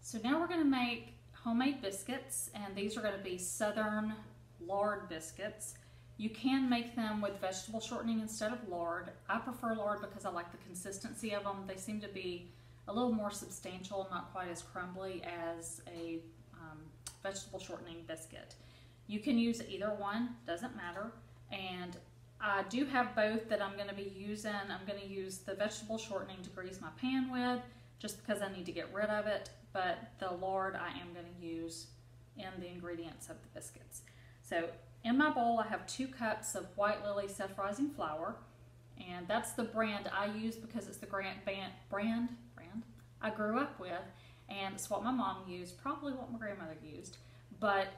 So now we're going to make homemade biscuits, and these are going to be Southern lard biscuits. You can make them with vegetable shortening instead of lard. I prefer lard because I like the consistency of them. They seem to be a little more substantial, not quite as crumbly as a vegetable shortening biscuit. You can use either one, doesn't matter. And I do have both that I'm going to be using. I'm going to use the vegetable shortening to grease my pan with, just because I need to get rid of it. But the lard I am going to use in the ingredients of the biscuits. So in my bowl I have 2 cups of White Lily self-rising flour, and that's the brand I use because it's the brand I grew up with, and it's what my mom used, probably what my grandmother used, but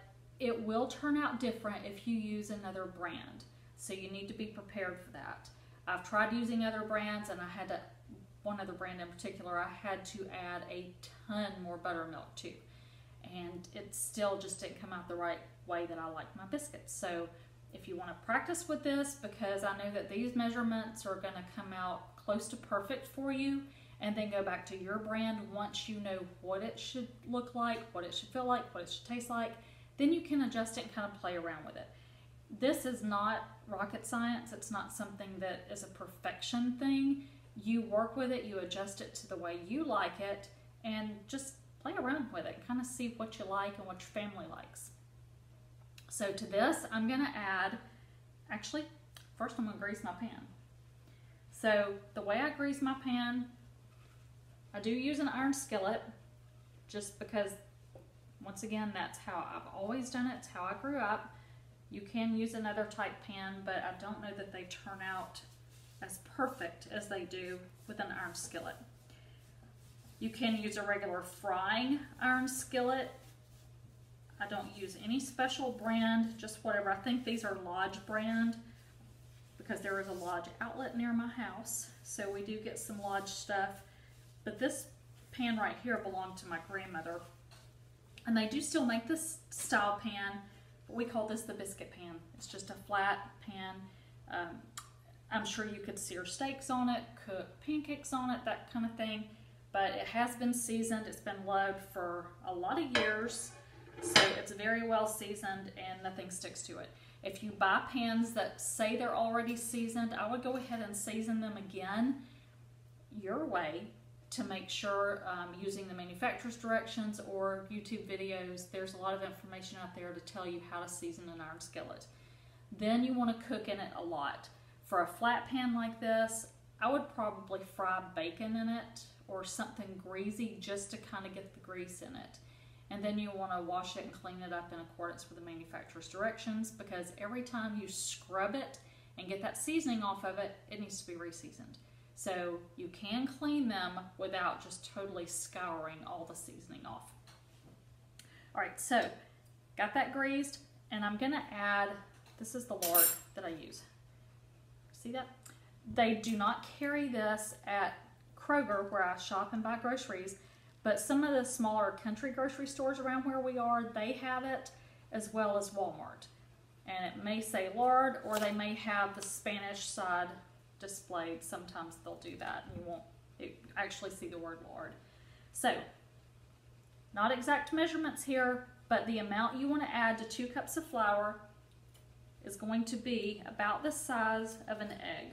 it will turn out different if you use another brand, so you need to be prepared for that. I've tried using other brands, and one other brand in particular, I had to add a ton more buttermilk to, and it still just didn't come out the right way that I like my biscuits. So if you want to practice with this, because I know that these measurements are going to come out close to perfect for you, and then go back to your brand once you know what it should look like, what it should feel like, what it should taste like, then you can adjust it and kind of play around with it. This is not rocket science. It's not something that is a perfection thing. You work with it, you adjust it to the way you like it, and just play around with it, kind of see what you like and what your family likes. So to this, I'm going to add, actually, first I'm going to grease my pan. So the way I grease my pan, I do use an iron skillet, just because, once again, that's how I've always done it. It's how I grew up. You can use another type pan, but I don't know that they turn out as perfect as they do with an iron skillet. You can use a regular frying iron skillet. I don't use any special brand, just whatever. I think these are Lodge brand because there is a Lodge outlet near my house, so we do get some Lodge stuff. But this pan right here belonged to my grandmother, and they do still make this style pan, but we call this the biscuit pan. It's just a flat pan. I'm sure you could sear steaks on it, cook pancakes on it, that kind of thing. But it has been seasoned. It's been loved for a lot of years, so it's very well seasoned and nothing sticks to it. If you buy pans that say they're already seasoned, I would go ahead and season them again your way to make sure, using the manufacturer's directions or YouTube videos. There's a lot of information out there to tell you how to season an iron skillet. Then you want to cook in it a lot. For a flat pan like this, I would probably fry bacon in it or something greasy just to kind of get the grease in it. And then you want to wash it and clean it up in accordance with the manufacturer's directions, because every time you scrub it and get that seasoning off of it, it needs to be re-seasoned. So you can clean them without just totally scouring all the seasoning off. All right, so got that greased, and I'm gonna add, this is the lard that I use. See that? They do not carry this at Kroger, where I shop and buy groceries, but some of the smaller country grocery stores around where we are, they have it, as well as Walmart. And it may say lard, or they may have the Spanish side displayed. Sometimes they'll do that, and you won't actually see the word lard. So, not exact measurements here, but the amount you want to add to 2 cups of flour is going to be about the size of an egg.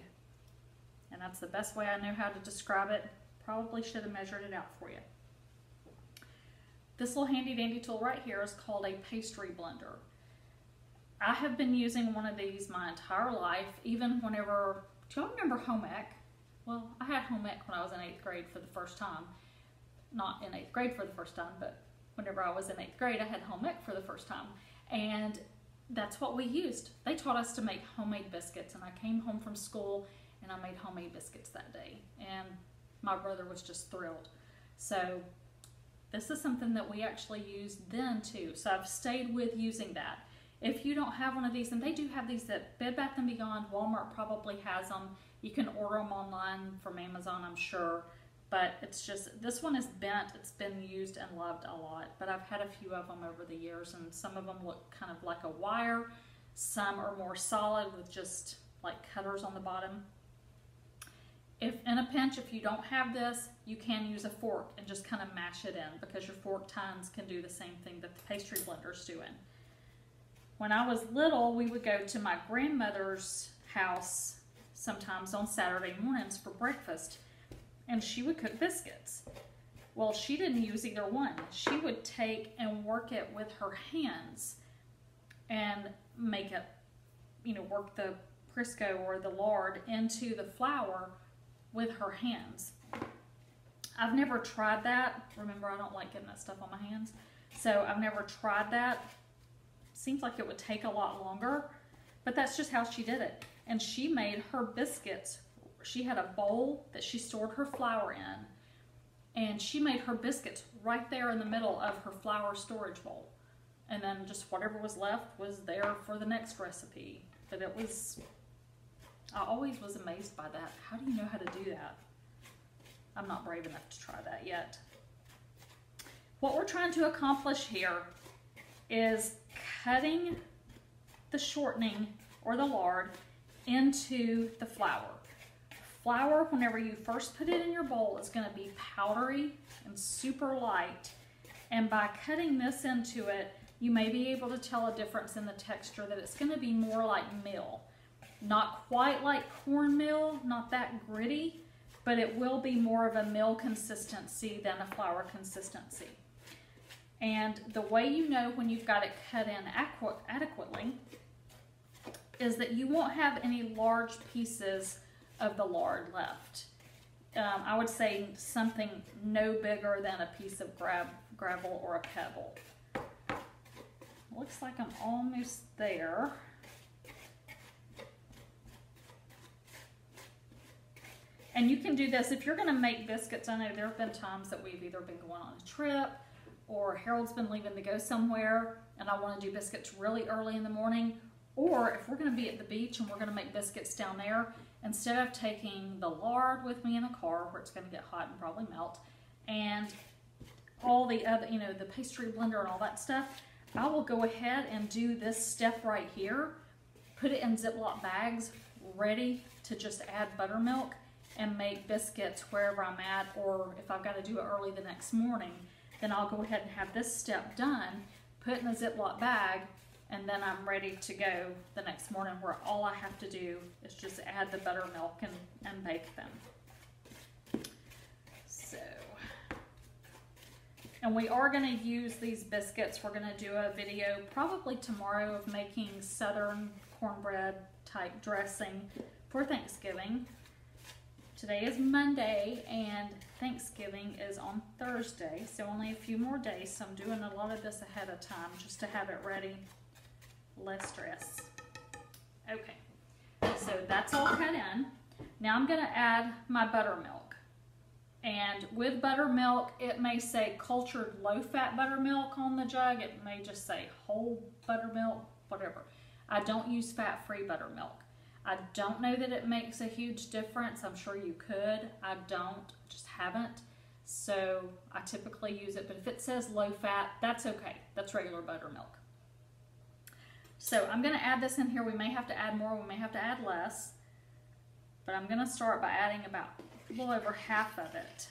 And that's the best way I know how to describe it. Probably should have measured it out for you. This little handy dandy tool right here is called a pastry blender. I have been using one of these my entire life, even whenever, do y'all remember home ec? Well, I had home ec when I was in 8th grade for the first time. Not in 8th grade for the first time, but whenever I was in 8th grade, I had home ec for the first time. And that's what we used. They taught us to make homemade biscuits, and I came home from school and I made homemade biscuits that day, and my brother was just thrilled. So this is something that we actually used then too, so I've stayed with using that. If you don't have one of these, and they do have these at Bed Bath & Beyond, Walmart probably has them. You can order them online from Amazon, I'm sure, but it's just, this one is bent. It's been used and loved a lot, but I've had a few of them over the years, and some of them look kind of like a wire. Some are more solid with just like cutters on the bottom. If in a pinch, if you don't have this, you can use a fork and just kind of mash it in, because your fork tines can do the same thing that the pastry blender's doing. When I was little, we would go to my grandmother's house sometimes on Saturday mornings for breakfast, and she would cook biscuits. Well, she didn't use either one. She would take and work it with her hands and make it, you know, work the Crisco or the lard into the flour with her hands. I've never tried that. Remember, I don't like getting that stuff on my hands. So I've never tried that. Seems like it would take a lot longer, but that's just how she did it. And she made her biscuits. She had a bowl that she stored her flour in, and she made her biscuits right there in the middle of her flour storage bowl. And then just whatever was left was there for the next recipe. But it was, I always was amazed by that. How do you know how to do that? I'm not brave enough to try that yet. What we're trying to accomplish here is cutting the shortening or the lard into the flour. Flour, whenever you first put it in your bowl, is going to be powdery and super light. And by cutting this into it, you may be able to tell a difference in the texture, that it's going to be more like meal. Not quite like cornmeal, not that gritty, but it will be more of a meal consistency than a flour consistency. And the way you know when you've got it cut in adequately is that you won't have any large pieces of the lard left. I would say something no bigger than a piece of gravel or a pebble. Looks like I'm almost there. And you can do this if you're going to make biscuits. I know there have been times that we've either been going on a trip or Harold's been leaving to go somewhere and I want to do biscuits really early in the morning. Or if we're going to be at the beach and we're going to make biscuits down there, instead of taking the lard with me in the car where it's going to get hot and probably melt, and all the other, you know, the pastry blender and all that stuff, I will go ahead and do this step right here, put it in Ziploc bags, ready to just add buttermilk and make biscuits wherever I'm at, or if I've got to do it early the next morning, then I'll go ahead and have this step done, put in a Ziploc bag, and then I'm ready to go the next morning, where all I have to do is just add the buttermilk and bake them. So, and we are going to use these biscuits. We're going to do a video probably tomorrow of making Southern cornbread type dressing for Thanksgiving. Today is Monday and Thanksgiving is on Thursday, so only a few more days. So I'm doing a lot of this ahead of time just to have it ready. Less stress. Okay, so that's all cut in. Now I'm going to add my buttermilk. And with buttermilk, it may say cultured low-fat buttermilk on the jug. It may just say whole buttermilk, whatever. I don't use fat-free buttermilk. I don't know that it makes a huge difference. I'm sure you could. I don't, just haven't. So I typically use it, but if it says low-fat, that's okay. That's regular buttermilk. So I'm going to add this in here. We may have to add more, we may have to add less, but I'm going to start by adding about a little over half of it.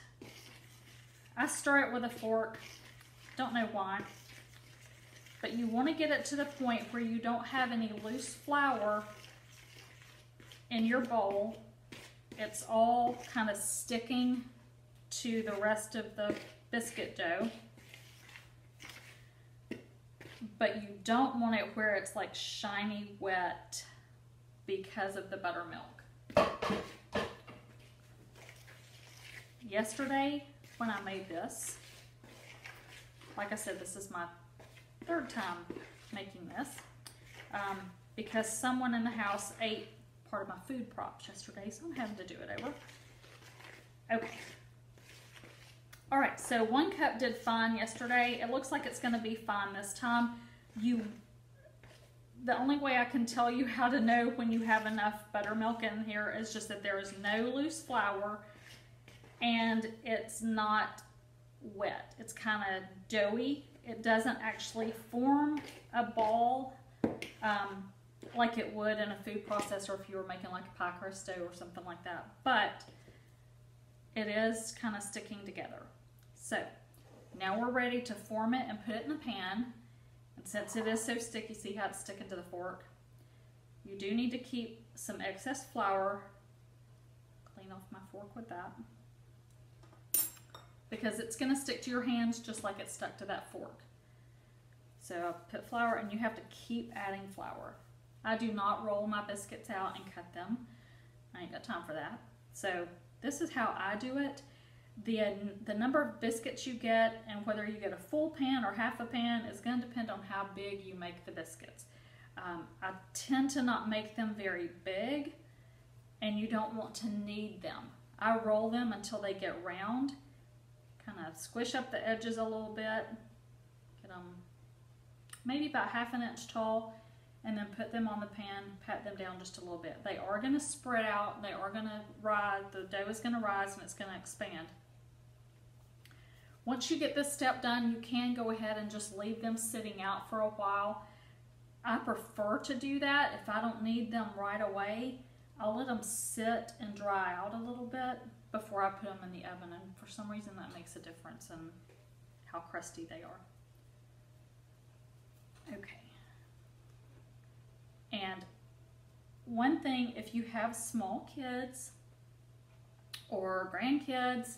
I stir it with a fork, don't know why, but you want to get it to the point where you don't have any loose flour in your bowl. It's all kind of sticking to the rest of the biscuit dough. But you don't want it where it's like shiny wet because of the buttermilk. Yesterday when I made this, like I said, this is my third time making this, because someone in the house ate part of my food props yesterday, so I'm having to do it over. Okay. All right, so 1 cup did fine yesterday. It looks like it's going to be fine this time. The only way I can tell you how to know when you have enough buttermilk in here is just that there is no loose flour and it's not wet. It's kind of doughy. It doesn't actually form a ball like it would in a food processor if you were making like a pie crust dough or something like that. But it is kind of sticking together. So now we're ready to form it and put it in the pan. And since it is so sticky, see how it's sticking to the fork? You do need to keep some excess flour. Clean off my fork with that, because it's going to stick to your hands just like it stuck to that fork. So I put flour, and you have to keep adding flour. I do not roll my biscuits out and cut them. I ain't got time for that. So this is how I do it. The number of biscuits you get and whether you get a full pan or half a pan is going to depend on how big you make the biscuits. I tend to not make them very big, and you don't want to knead them. I roll them until they get round, kind of squish up the edges a little bit, get them maybe about ½ inch tall, and then put them on the pan, pat them down just a little bit. They are going to spread out, they are going to rise, the dough is going to rise and it's going to expand. Once you get this step done, you can go ahead and just leave them sitting out for a while. I prefer to do that. If I don't need them right away, I'll let them sit and dry out a little bit before I put them in the oven, and for some reason that makes a difference in how crusty they are. Okay. And one thing, if you have small kids or grandkids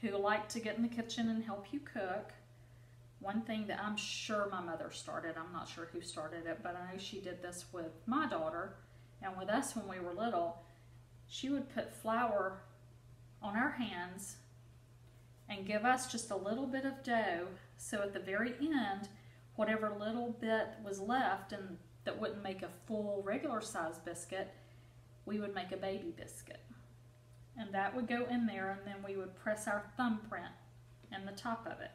who like to get in the kitchen and help you cook, one thing that I'm sure my mother started, I'm not sure who started it, but I know she did this with my daughter and with us when we were little. She would put flour on our hands and give us just a little bit of dough, so at the very end, whatever little bit was left and that wouldn't make a full regular size biscuit, we would make a baby biscuit. And that would go in there, and then we would press our thumbprint in the top of it.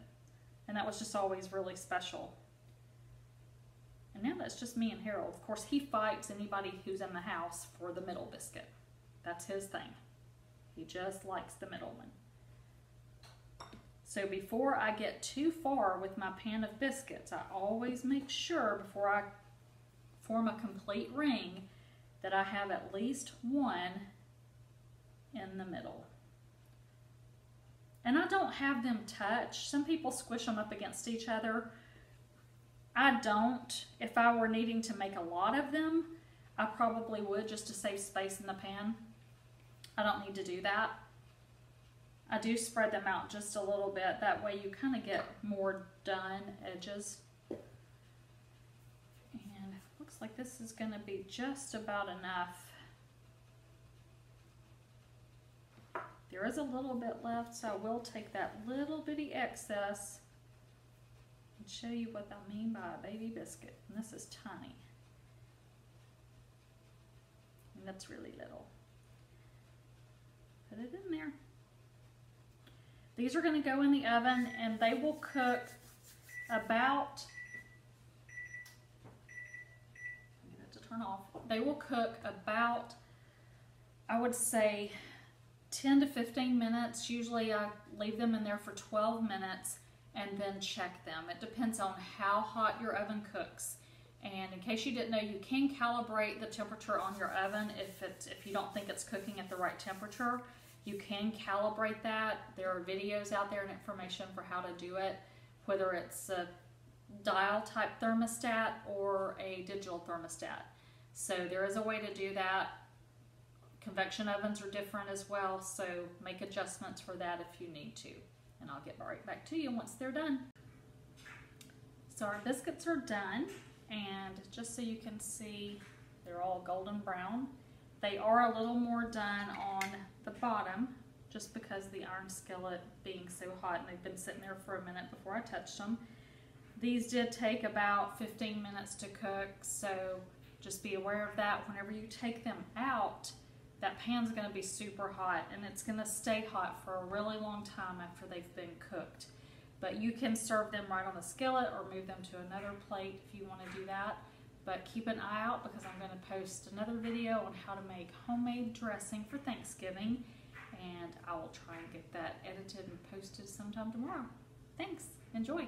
And that was just always really special. And now that's just me and Harold. Of course, he fights anybody who's in the house for the middle biscuit. That's his thing. He just likes the middle one. So before I get too far with my pan of biscuits, I always make sure before I form a complete ring that I have at least one in the middle. And I don't have them touch. Some people squish them up against each other. I don't. If I were needing to make a lot of them, I probably would, just to save space in the pan. I don't need to do that. I do spread them out just a little bit. That way you kind of get more done edges. And looks like this is going to be just about enough. There is a little bit left, so I will take that little bitty excess and show you what I mean by a baby biscuit. And this is tiny. And that's really little. Put it in there. These are going to go in the oven, and they will cook about, I need it to turn off. They will cook about, I would say, 10 to 15 minutes. Usually I leave them in there for 12 minutes and then check them. It depends on how hot your oven cooks. And in case you didn't know, you can calibrate the temperature on your oven if you don't think it's cooking at the right temperature. You can calibrate that. There are videos out there and information for how to do it, whether it's a dial type thermostat or a digital thermostat. So there is a way to do that. Convection ovens are different as well, so make adjustments for that if you need to. And I'll get right back to you once they're done. So our biscuits are done, and just so you can see, they're all golden brown. They are a little more done on the bottom, just because the iron skillet being so hot, and they've been sitting there for a minute before I touched them. These did take about 15 minutes to cook, so just be aware of that. Whenever you take them out, that pan's going to be super hot, and it's going to stay hot for a really long time after they've been cooked. But you can serve them right on the skillet or move them to another plate if you want to do that. But keep an eye out, because I'm going to post another video on how to make homemade dressing for Thanksgiving, and I will try and get that edited and posted sometime tomorrow. Thanks. Enjoy.